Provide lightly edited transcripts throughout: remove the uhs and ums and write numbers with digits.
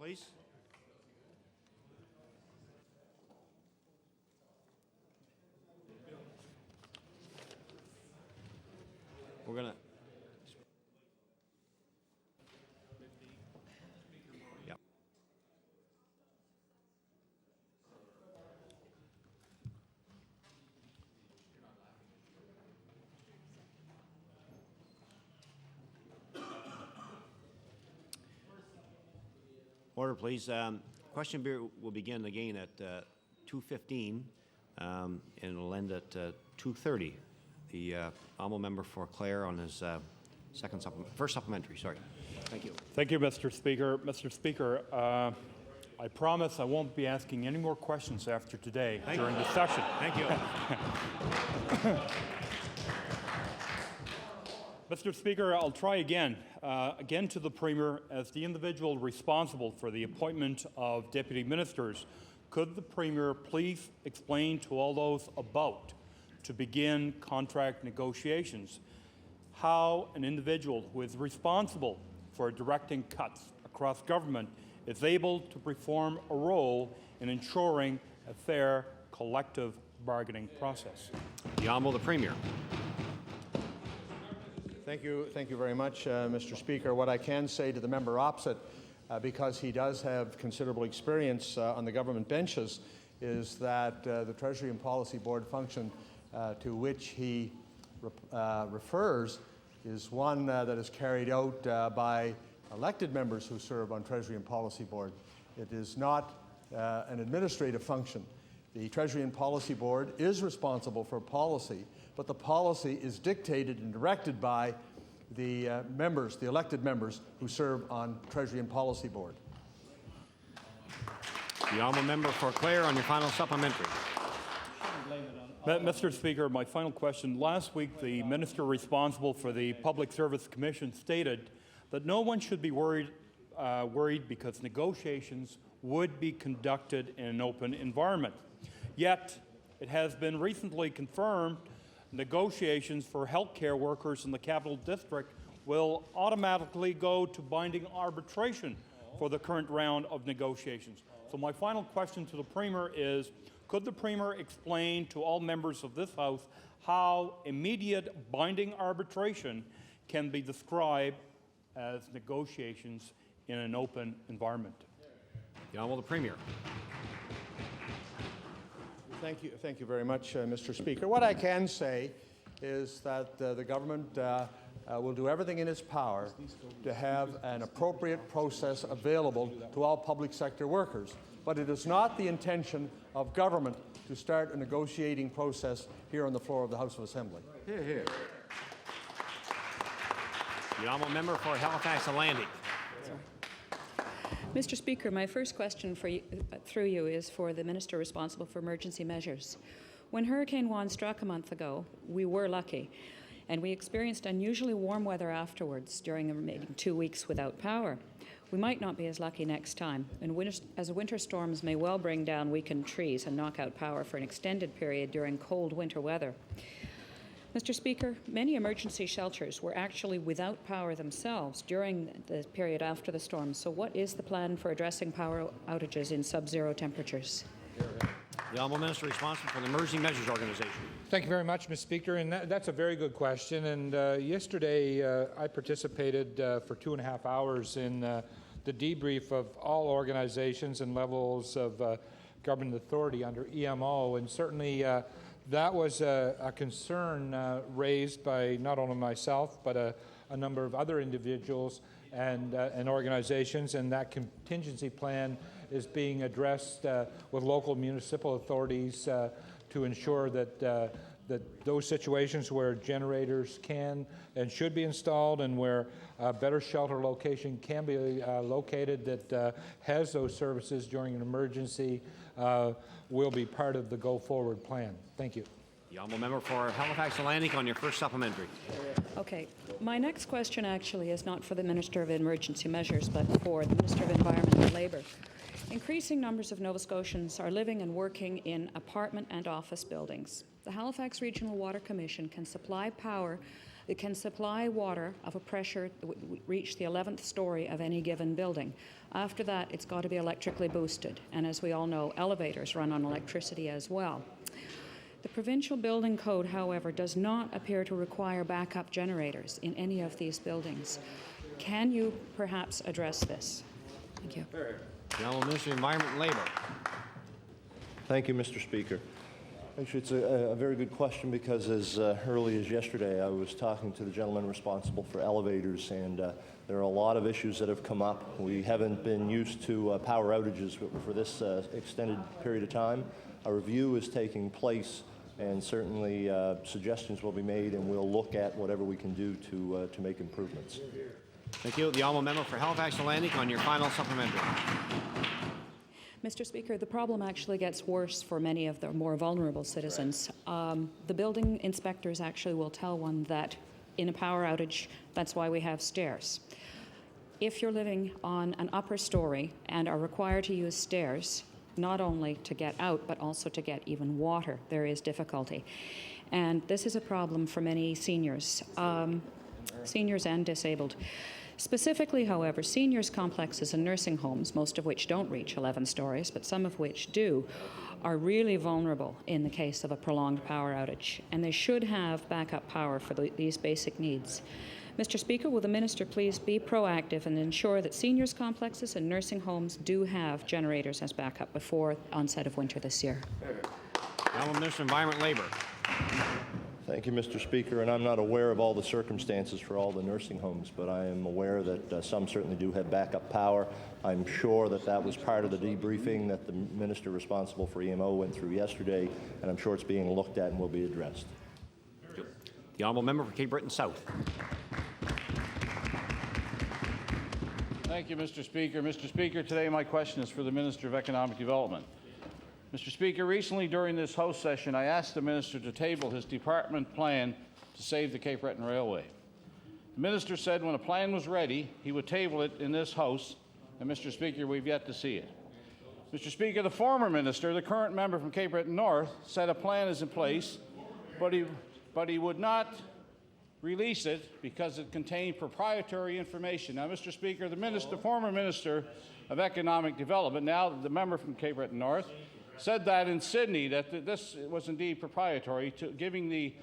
please. We're going to... Yep. Order, please. Question period will begin again at 2:15 and it'll end at 2:30. The honourable member for Clare on his first supplementary. Sorry. Thank you. Thank you, Mr. Speaker. Mr. Speaker, I promise I won't be asking any more questions after today during the session. Thank you. Mr. Speaker, I'll try again. Again to the Premier, as the individual responsible for the appointment of deputy ministers, could the Premier please explain to all those about to begin contract negotiations how an individual who is responsible for directing cuts across government is able to perform a role in ensuring a fair collective bargaining process? The Honourable the Premier. Thank you very much, Mr. Speaker. What I can say to the member opposite, because he does have considerable experience on the government benches, is that the Treasury and Policy Board function to which he refers is one that is carried out by elected members who serve on Treasury and Policy Board. It is not an administrative function. The Treasury and Policy Board is responsible for policy, but the policy is dictated and directed by the members, the elected members who serve on Treasury and Policy Board. The honourable member for Clare on your final supplementary. Mr. Speaker, my final question. Last week, the minister responsible for the Public Service Commission stated that no one should be worried because negotiations would be conducted in an open environment. Yet, it has been recently confirmed negotiations for healthcare workers in the Capital District will automatically go to binding arbitration for the current round of negotiations. So my final question to the Premier is, could the Premier explain to all members of this House how immediate binding arbitration can be described as negotiations in an open environment? The Honourable the Premier. Thank you very much, Mr. Speaker. What I can say is that the government will do everything in its power to have an appropriate process available to all public sector workers. But it is not the intention of government to start a negotiating process here on the floor of the House of Assembly. Hear, hear. The honourable member for Halifax Atlantic. Mr. Speaker, my first question for you, through you is for the Minister responsible for emergency measures. When Hurricane Juan struck a month ago, we were lucky, and we experienced unusually warm weather afterwards during the remaining 2 weeks without power. We might not be as lucky next time, and as winter storms may well bring down weakened trees and knock out power for an extended period during cold winter weather. Mr. Speaker, many emergency shelters were actually without power themselves during the period after the storm. So what is the plan for addressing power outages in sub-zero temperatures? The Honourable Minister responsible for the Emergency Measures Organization. Thank you very much, Mr. Speaker. And that's a very good question. And yesterday I participated for 2.5 hours in the debrief of all organizations and levels of government authority under EMO. And certainly that was a concern raised by not only myself, but a number of other individuals and organizations, and that contingency plan is being addressed with local municipal authorities to ensure that that those situations where generators can and should be installed and where a better shelter location can be located that has those services during an emergency will be part of the go-forward plan. Thank you. The honourable member for Halifax Atlantic on your first supplementary. Okay. My next question actually is not for the Minister of Emergency Measures, but for the Minister of Environment and Labour. Increasing numbers of Nova Scotians are living and working in apartment and office buildings. The Halifax Regional Water Commission can supply power It can supply water of a pressure that would reach the 11th story of any given building. After that, it's got to be electrically boosted. And as we all know, elevators run on electricity as well. The provincial building code, however, does not appear to require backup generators in any of these buildings. Can you perhaps address this? Thank you. The Honourable Minister of Environment and Labour. Thank you, Mr. Speaker. Actually, it's a very good question because as early as yesterday, I was talking to the gentleman responsible for elevators, and there are a lot of issues that have come up. We haven't been used to power outages for this extended period of time. A review is taking place, and certainly suggestions will be made, and we'll look at whatever we can do to make improvements. Thank you. The Honourable Member for Halifax Atlantic on your final supplementary. Mr. Speaker, the problem actually gets worse for many of the more vulnerable citizens. The building inspectors actually will tell one that in a power outage, that's why we have stairs. If you're living on an upper story and are required to use stairs, not only to get out, but also to get even water, there is difficulty. And this is a problem for many seniors, seniors and disabled. Specifically, however, seniors' complexes and nursing homes, most of which don't reach 11 stories, but some of which do, are really vulnerable in the case of a prolonged power outage, and they should have backup power for these basic needs. Mr. Speaker, will the Minister please be proactive and ensure that seniors' complexes and nursing homes do have generators as backup before onset of winter this year? The Honourable Minister of Environment and Labour. Thank you, Mr. Speaker, and I'm not aware of all the circumstances for all the nursing homes, but I am aware that some certainly do have backup power. I'm sure that that was part of the debriefing that the minister responsible for EMO went through yesterday, and I'm sure it's being looked at and will be addressed. The Honourable Member for Cape Breton South. Thank you, Mr. Speaker. Mr. Speaker, today my question is for the Minister of Economic Development. Mr. Speaker, recently during this House session, I asked the Minister to table his department plan to save the Cape Breton Railway. The Minister said when a plan was ready, he would table it in this House, and Mr. Speaker, we've yet to see it. Mr. Speaker, the former Minister, the current member from Cape Breton North, said a plan is in place, but he would not release it because it contained proprietary information. Now, Mr. Speaker, the former Minister of Economic Development, now the member from Cape Breton North, said that in Sydney that this was indeed proprietary, giving the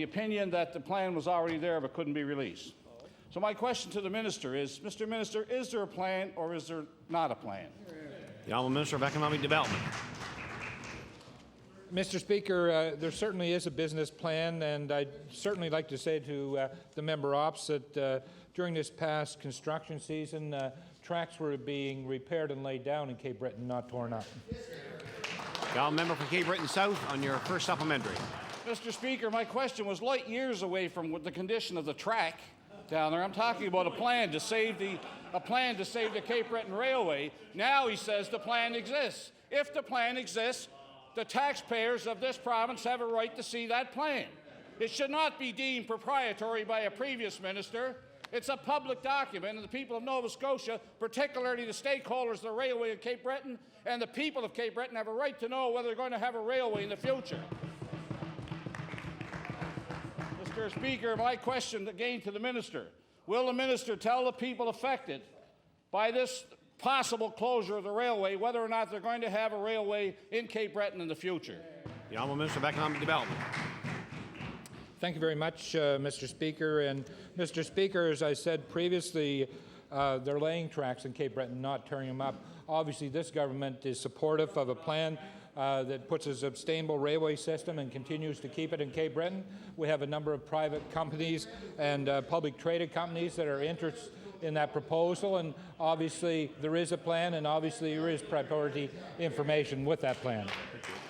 opinion that the plan was already there but couldn't be released. So my question to the Minister is, Mr. Minister, is there a plan or is there not a plan? The Honourable Minister of Economic Development. Mr. Speaker, there certainly is a business plan, and I'd certainly like to say to the member opposite, during this past construction season, tracks were being repaired and laid down in Cape Breton, not torn up. The Honourable Member for Cape Breton South on your first supplementary. Mr. Speaker, my question was light years away from the condition of the track down there. I'm talking about a plan to save the Cape Breton Railway. Now he says the plan exists. If the plan exists, the taxpayers of this province have a right to see that plan. It should not be deemed proprietary by a previous minister. It's a public document, and the people of Nova Scotia, particularly the stakeholders of the railway of Cape Breton, and the people of Cape Breton have a right to know whether they're going to have a railway in the future. Mr. Speaker, my question again to the Minister. Will the Minister tell the people affected by this possible closure of the railway whether or not they're going to have a railway in Cape Breton in the future? The Honourable Minister of Economic Development. Thank you very much, Mr. Speaker. And Mr. Speaker, as I said previously, they're laying tracks in Cape Breton, not tearing them up. Obviously, this government is supportive of a plan that puts a sustainable railway system and continues to keep it in Cape Breton. We have a number of private companies and public traded companies that are interested in that proposal, and obviously there is a plan, and obviously there is priority information with that plan.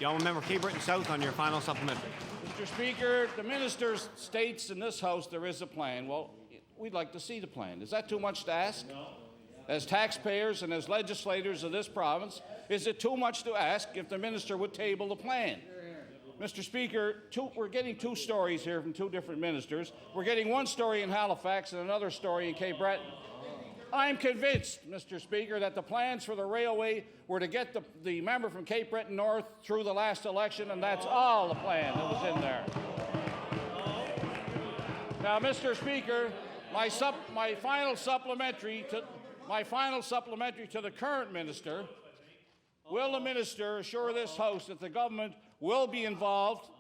The Honourable Member for Cape Breton South on your final supplementary. Mr. Speaker, the Minister states in this House there is a plan. Well, we'd like to see the plan. Is that too much to ask? No. As taxpayers and as legislators of this province, is it too much to ask if the Minister would table the plan? Mr. Speaker, we're getting two stories here from two different ministers. We're getting one story in Halifax and another story in Cape Breton. I'm convinced, Mr. Speaker, that the plans for the railway were to get the member from Cape Breton North through the last election, and that's all the plan that was in there. Now, Mr. Speaker, my final supplementary to the current minister. Will the minister assure this House that the government will be involved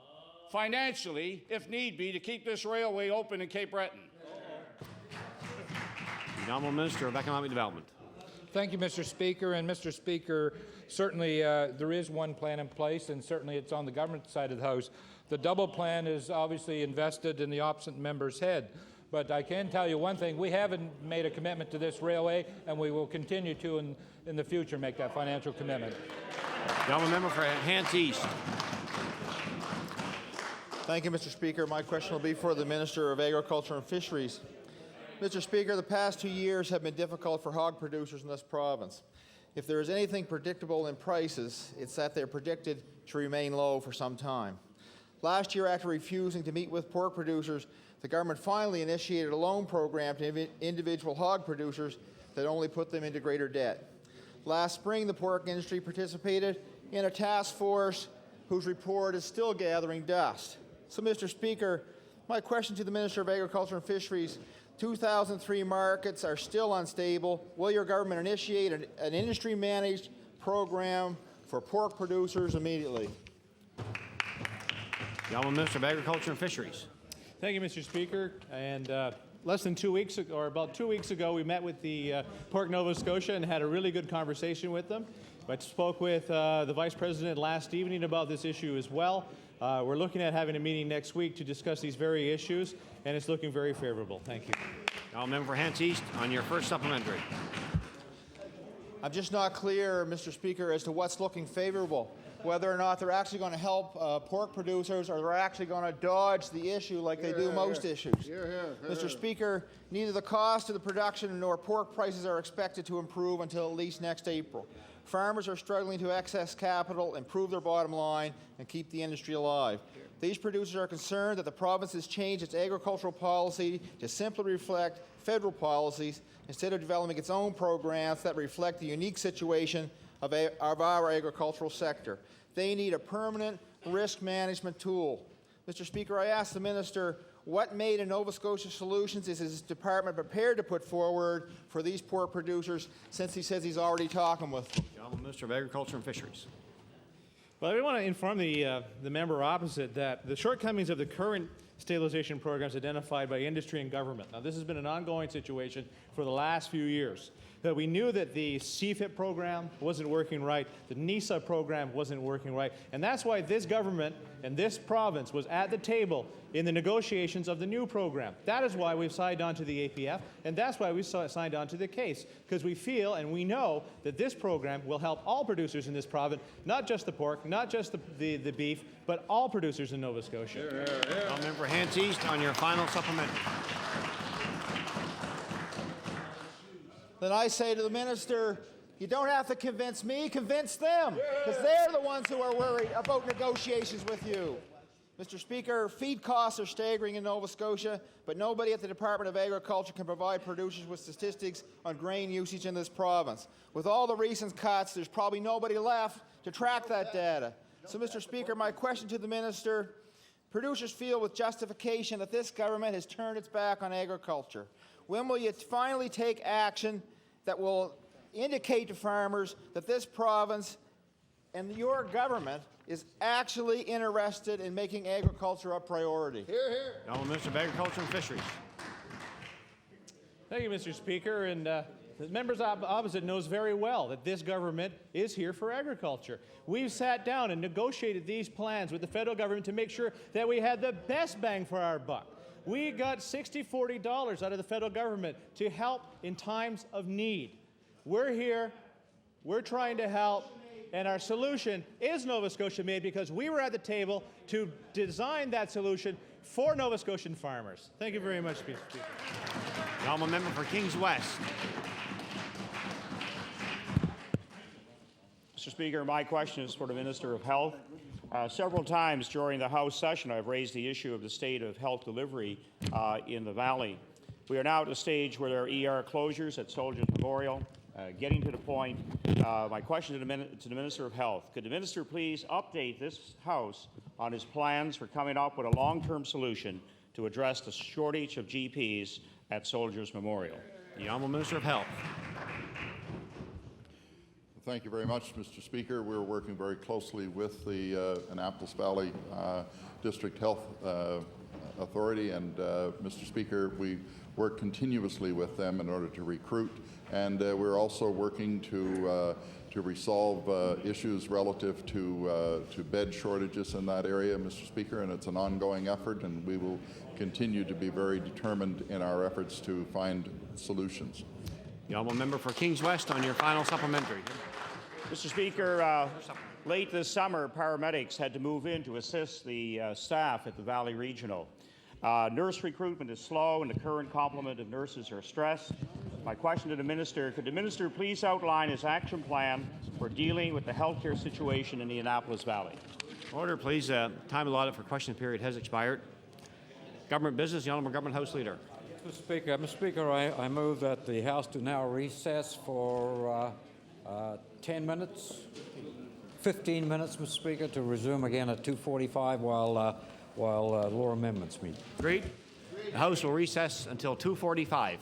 financially, if need be, to keep this railway open in Cape Breton? The Honourable Minister of Economic Development. Thank you, Mr. Speaker. And Mr. Speaker, certainly there is one plan in place, and certainly it's on the government side of the House. The double plan is obviously invested in the opposite member's head. But I can tell you one thing, we haven't made a commitment to this railway, and we will continue to in the future make that financial commitment. The Honourable Member for Hants East. Thank you, Mr. Speaker. My question will be for the Minister of Agriculture and Fisheries. Mr. Speaker, the past 2 years have been difficult for hog producers in this province. If there is anything predictable in prices, it's that they're predicted to remain low for some time. Last year, after refusing to meet with pork producers, the government finally initiated a loan program to individual hog producers that only put them into greater debt. Last spring, the pork industry participated in a task force whose report is still gathering dust. So, Mr. Speaker, my question to the Minister of Agriculture and Fisheries, 2003 markets are still unstable. Will your government initiate an industry-managed program for pork producers immediately? The Honourable Minister of Agriculture and Fisheries. Thank you, Mr. Speaker. And less than 2 weeks ago, or about 2 weeks ago, we met with the Pork Nova Scotia and had a really good conversation with them. I spoke with the Vice President last evening about this issue as well. We're looking at having a meeting next week to discuss these very issues, and it's looking very favorable. Thank you. The Honourable Member for Hants East on your first supplementary. I'm just not clear, Mr. Speaker, as to what's looking favorable, whether or not they're actually going to help pork producers or they're actually going to dodge the issue like they do most issues. Mr. Speaker, neither the cost of the production nor pork prices are expected to improve until at least next April. Farmers are struggling to access capital, improve their bottom line, and keep the industry alive. These producers are concerned that the province has changed its agricultural policy to simply reflect federal policies instead of developing its own programs that reflect the unique situation of our agricultural sector. They need a permanent risk management tool. Mr. Speaker, I asked the Minister what Made in Nova Scotia Solutions is his department prepared to put forward for these pork producers, since he says he's already talking with them. The Honourable Minister of Agriculture and Fisheries. Well, I want to inform the member opposite that the shortcomings of the current stabilization programs identified by industry and government. Now, this has been an ongoing situation for the last few years. That we knew that the CFIP program wasn't working right, the NISA program wasn't working right, and that's why this government and this province was at the table in the negotiations of the new program. That is why we've signed on to the APF, and that's why we signed on to the case, because we feel and we know that this program will help all producers in this province, not just the pork, not just the beef, but all producers in Nova Scotia. Honourable Member for Hants East on your final supplementary. Then I say to the Minister, you don't have to convince me, convince them, because they're the ones who are worried about negotiations with you. Mr. Speaker, feed costs are staggering in Nova Scotia, but nobody at the Department of Agriculture can provide producers with statistics on grain usage in this province. With all the recent cuts, there's probably nobody left to track that data. So, Mr. Speaker, my question to the Minister, producers feel with justification that this government has turned its back on agriculture. When will you finally take action that will indicate to farmers that this province and your government is actually interested in making agriculture a priority? The Honourable Minister of Agriculture and Fisheries. Thank you, Mr. Speaker. And the members opposite knows very well that this government is here for agriculture. We've sat down and negotiated these plans with the federal government to make sure that we had the best bang for our buck. We got $60-40 out of the federal government to help in times of need. We're here, we're trying to help, and our solution is Nova Scotia made because we were at the table to design that solution for Nova Scotian farmers. Thank you very much, Mr. Speaker. The Honourable Member for Kings West. Mr. Speaker, my question is for the Minister of Health. Several times during the House session, I've raised the issue of the state of health delivery in the Valley. We are now at a stage where there are ER closures at Soldiers Memorial. Getting to the point, my question to the Minister of Health, could the Minister please update this House on his plans for coming up with a long-term solution to address the shortage of GPs at Soldiers Memorial? The Honourable Minister of Health. Thank you very much, Mr. Speaker. We're working very closely with the Annapolis Valley District Health Authority, and Mr. Speaker, we work continuously with them in order to recruit, and we're also working to resolve issues relative to bed shortages in that area, Mr. Speaker, and it's an ongoing effort, and we will continue to be very determined in our efforts to find solutions. The Honourable Member for Kings West on your final supplementary. Mr. Speaker, late this summer, paramedics had to move in to assist the staff at the Valley Regional. Nurse recruitment is slow, and the current complement of nurses are stressed. My question to the Minister, could the Minister please outline his action plan for dealing with the healthcare situation in the Annapolis Valley? Order, please. Time allotted for question period has expired. Government business, the Honourable Government House Leader. Mr. Speaker, I move that the House do now recess for 10 minutes, 15 minutes, Mr. Speaker, to resume again at 2:45 while law amendments meet. Agreed. The House will recess until 2:45.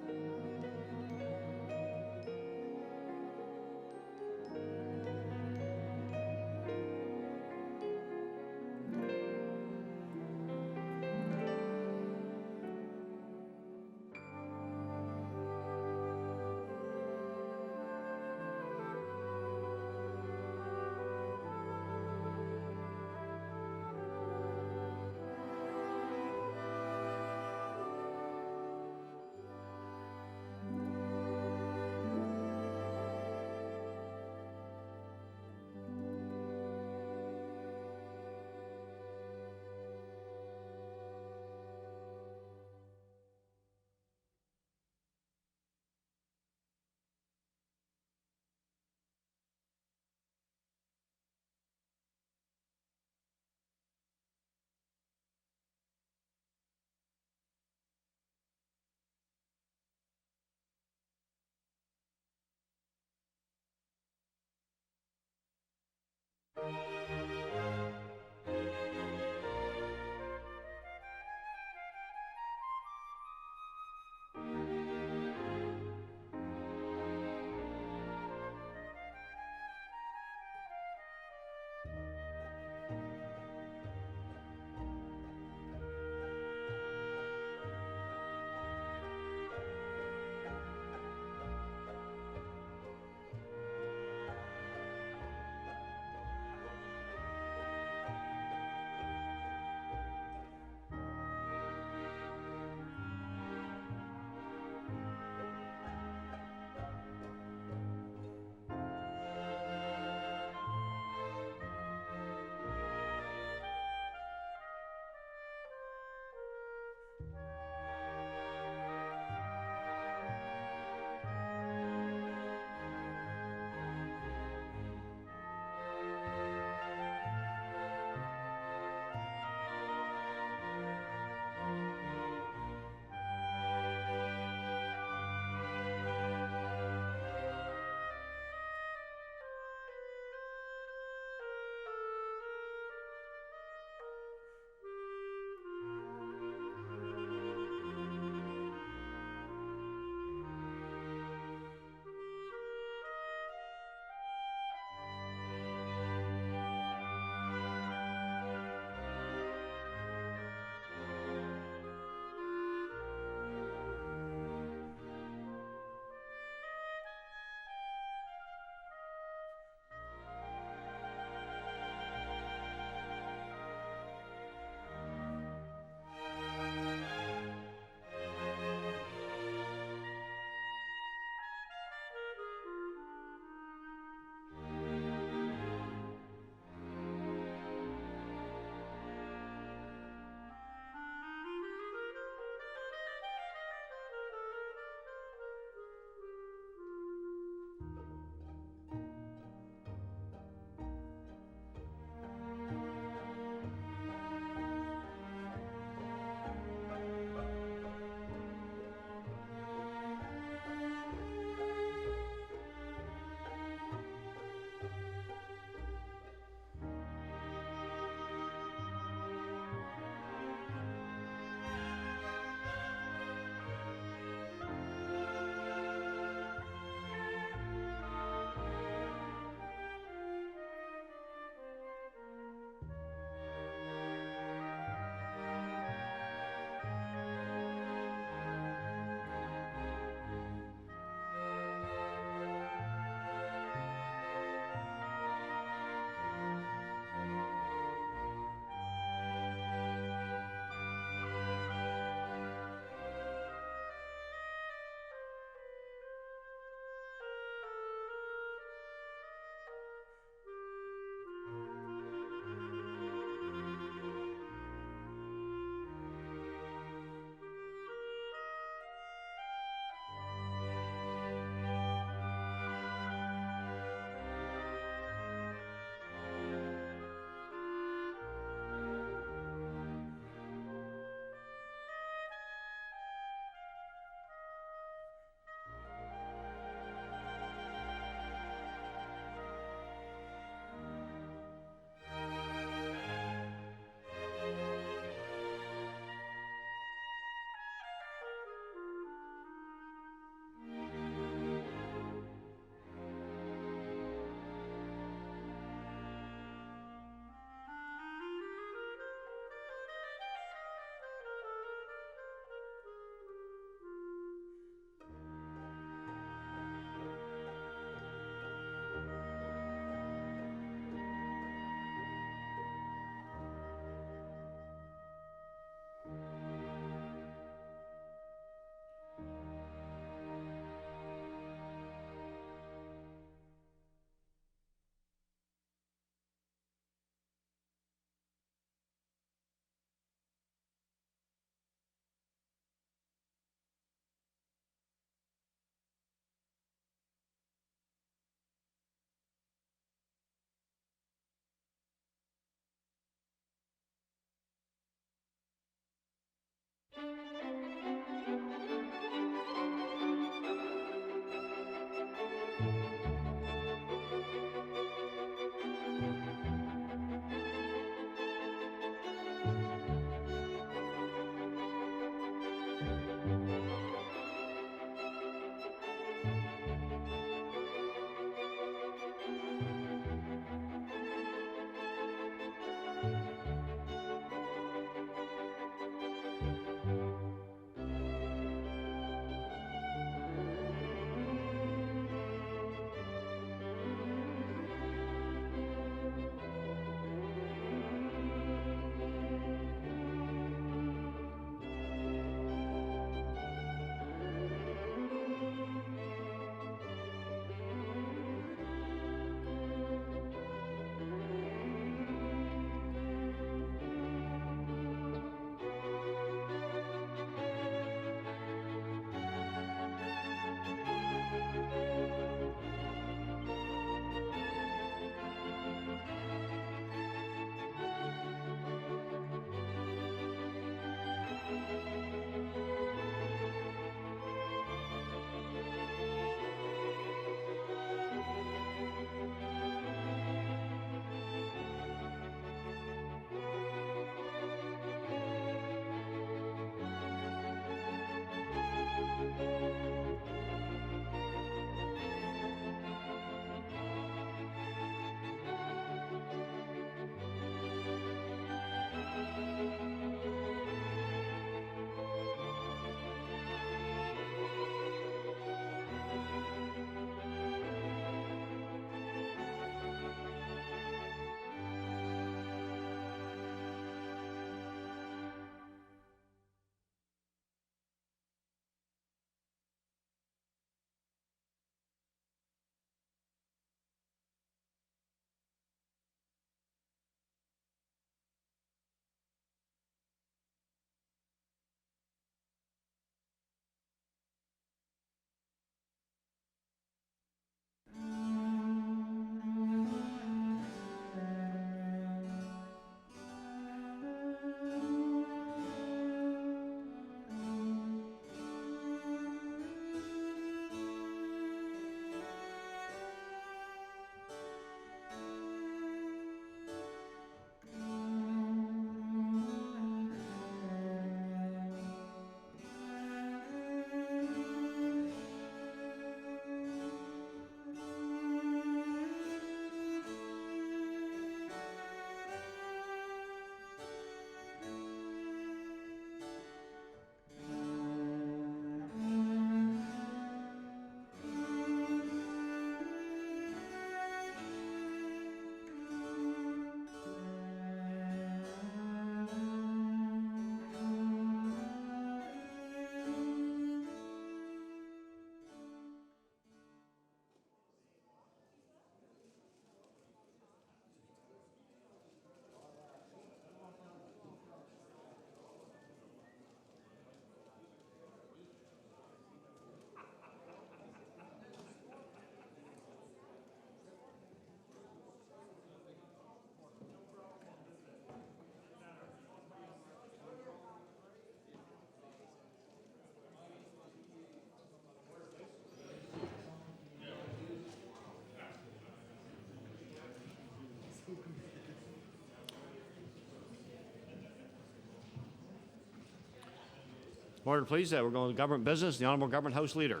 Order, please. We're going to government business. The Honourable Government House Leader.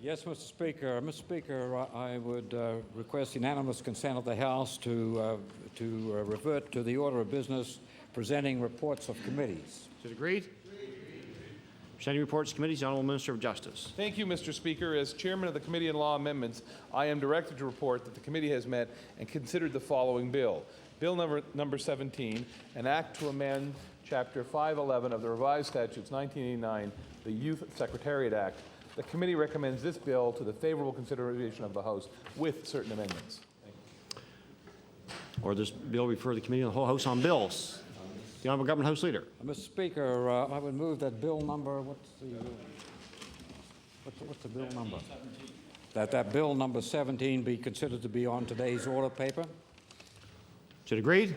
Yes, Mr. Speaker. Mr. Speaker, I would request unanimous consent of the House to revert to the order of business presenting reports of committees. Is it agreed? Presenting reports, committees, the Honourable Minister of Justice. Thank you, Mr. Speaker. As Chairman of the Committee on Law Amendments, I am directed to report that the committee has met and considered the following bill. Bill number 17, an act to amend Chapter 511 of the Revised Statutes 1989, the Youth Secretariat Act. The committee recommends this bill to the favorable consideration of the House with certain amendments. Or this bill refer to the Committee on the whole House on Bills. The Honourable Government House Leader. Mr. Speaker, I would move that bill number, what's the bill number? That bill number 17 be considered to be on today's order paper. Is it agreed?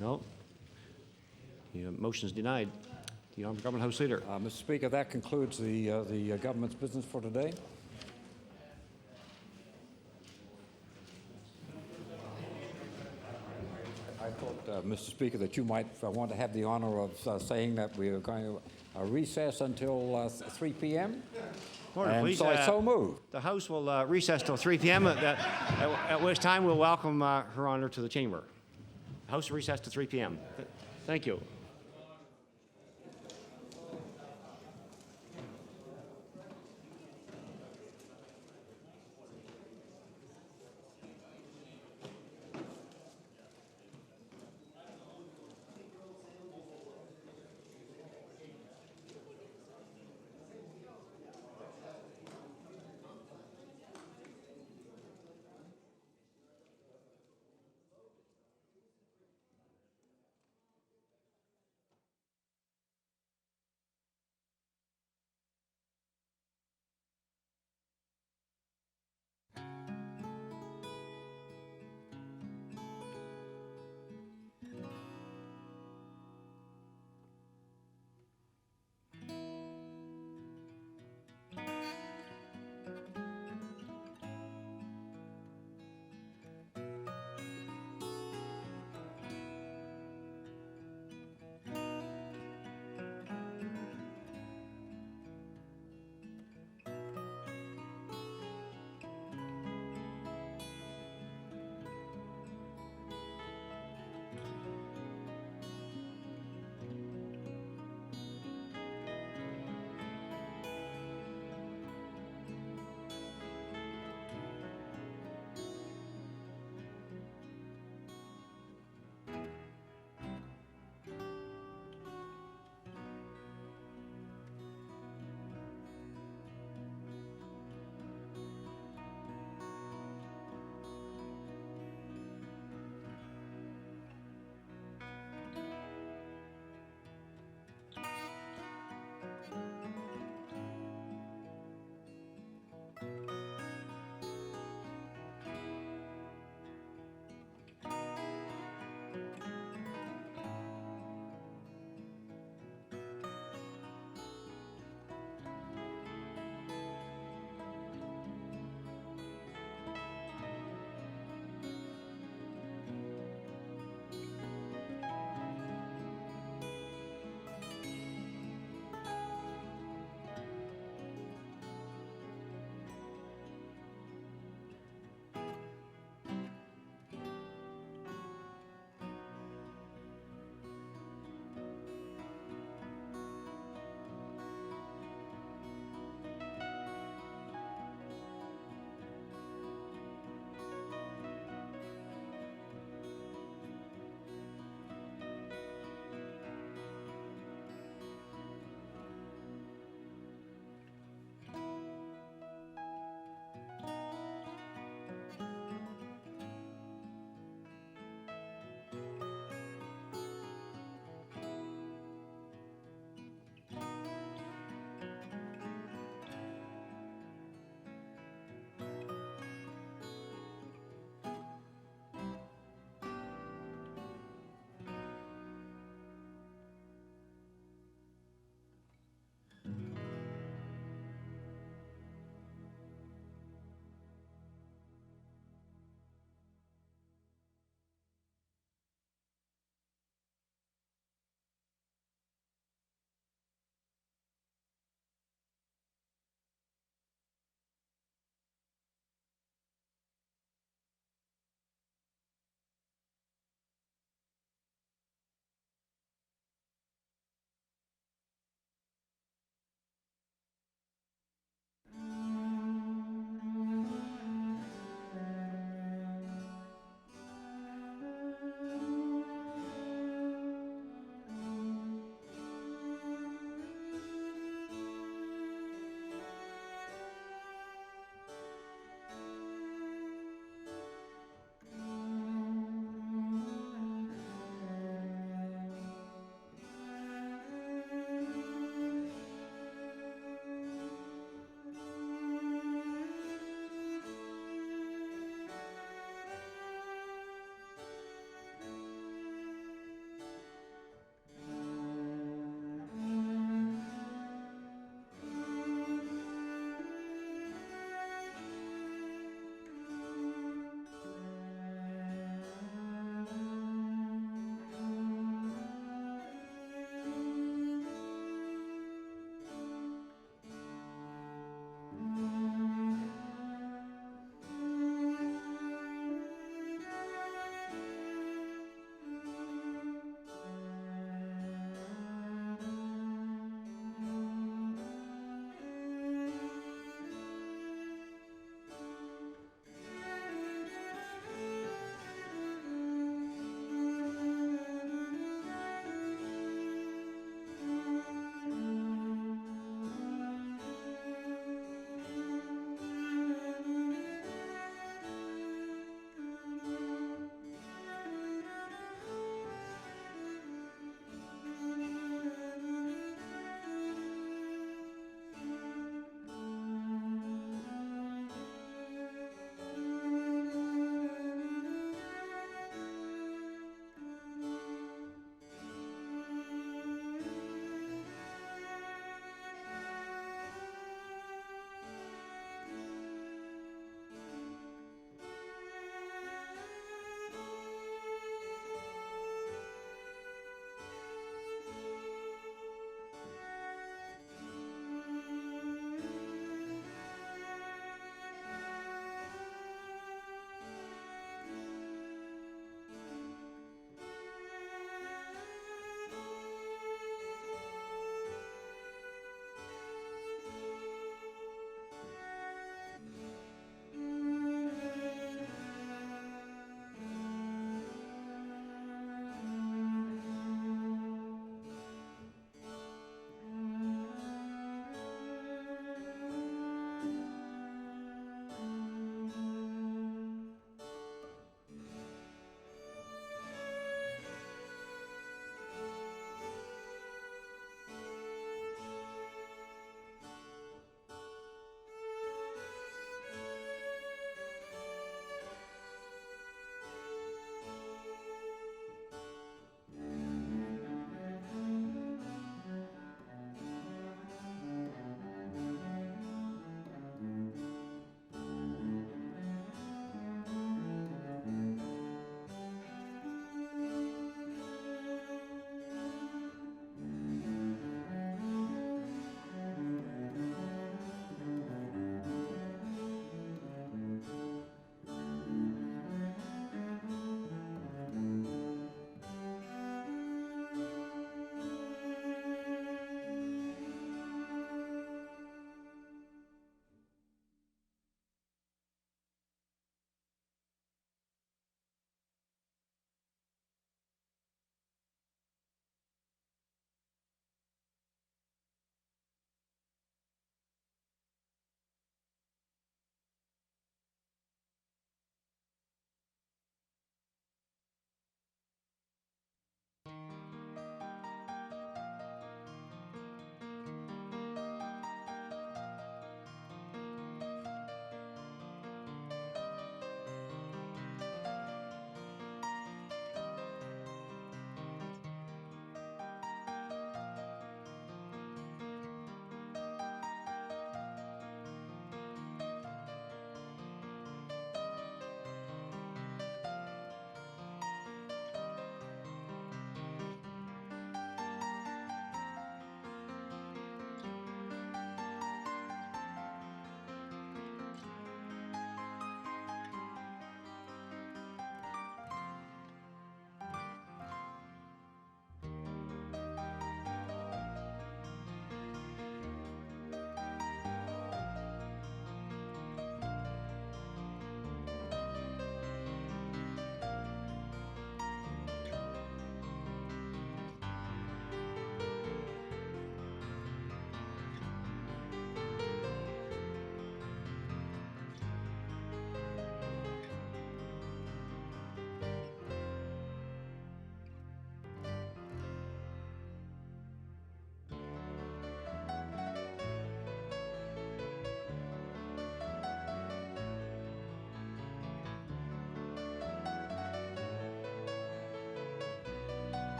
No. The motion is denied. The Honourable Government House Leader. Mr. Speaker, that concludes the government's business for today. I thought, Mr. Speaker, that you might want to have the honor of saying that we are going to recess until 3 p.m. Order, and please. so I so move. The House will recess till 3 p.m., at which time we'll welcome Her Honour to the chamber. The House will recess to 3 p.m. Thank you.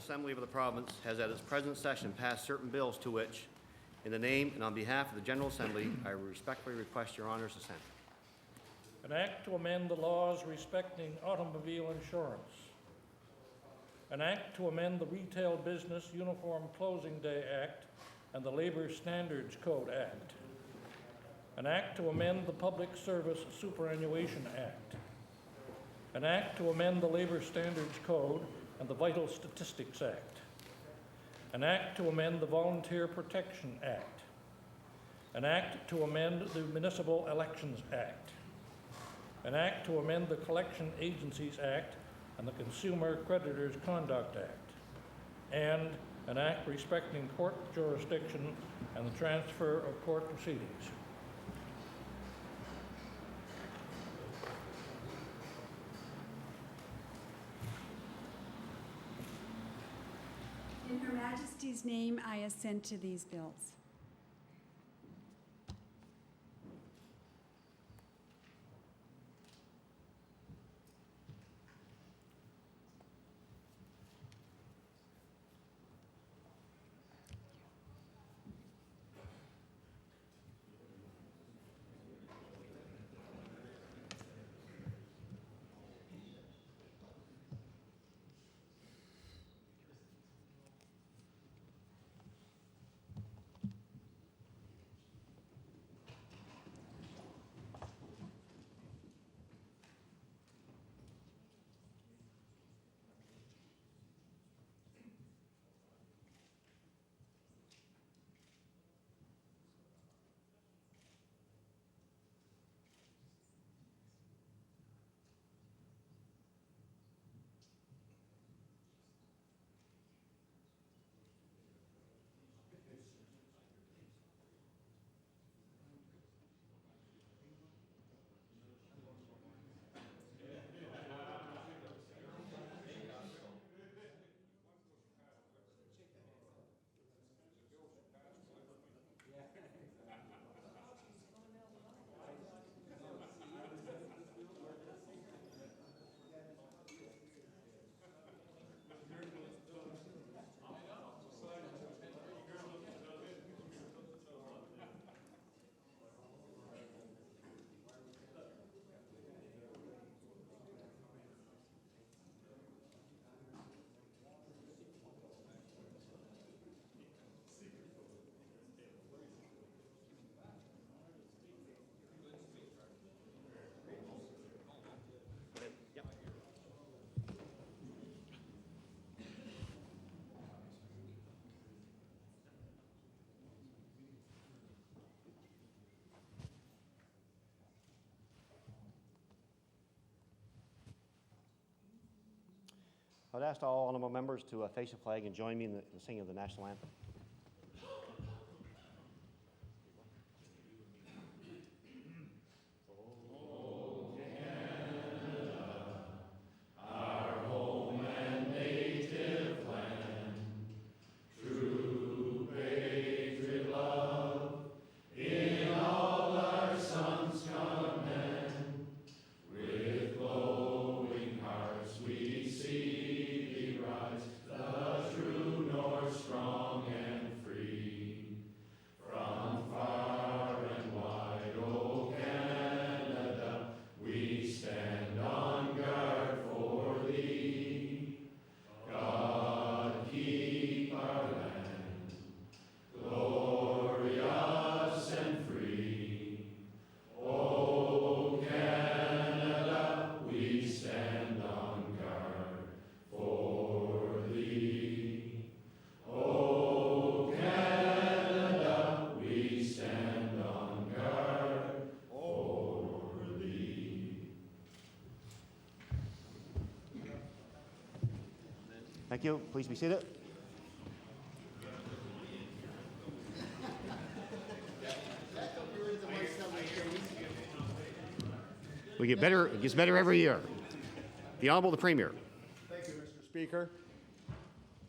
Assembly of the province has at its present session passed certain bills to which, in the name and on behalf of the General Assembly, I respectfully request your honor's assent. An act to amend the laws respecting automobile insurance. An act to amend the Retail Business Uniform Closing Day Act and the Labor Standards Code Act. An act to amend the Public Service Superannuation Act. An act to amend the Labor Standards Code and the Vital Statistics Act. An act to amend the Volunteer Protection Act. An act to amend the Municipal Elections Act. An act to amend the Collection Agencies Act and the Consumer Creditors Conduct Act. And an act respecting court jurisdiction and the transfer of court proceedings. In Her Majesty's name, I assent to these bills. I would ask all honorable members to face the flag and join me in the singing of the national anthem. Thank you. Please be seated. We get better. It gets better every year. The Honorable the Premier. Thank you, Mr. Speaker.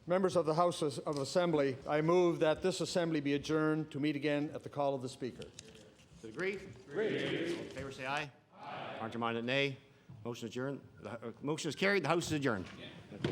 Members of the House of Assembly, I move that this Assembly be adjourned to meet again at the call of the Speaker. To agree? Agree. All in favor, say aye. Aye. Counterminded, nay. Motion is adjourned. Motion is carried. The House is adjourned. Yeah.